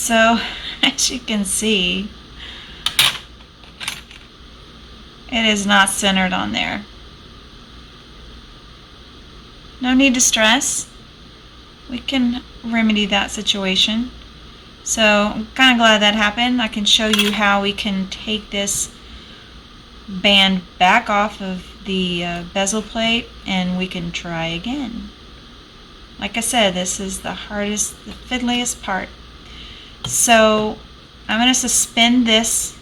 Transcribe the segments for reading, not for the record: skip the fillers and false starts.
So as you can see, it is not centered on there. No need to stress. We can remedy that situation. So I'm kind of glad that happened. I can show you how we can take this band back off of the bezel plate and we can try again. Like I said, this is the hardest, the fiddliest part. So I'm going to suspend this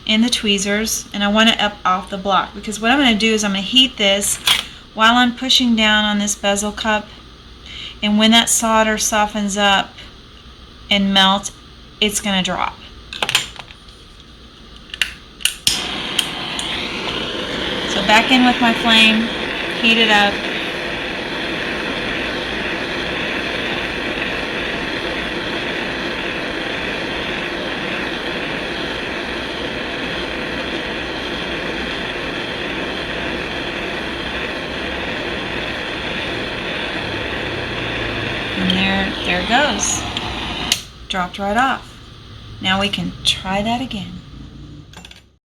in the tweezers, and I want it up off the block, because what I'm going to do is I'm going to heat this while I'm pushing down on this bezel cup, and when that solder softens up and melts, it's going to drop. So back in with my flame, heat it up. And there it goes. Dropped right off. Now we can try that again.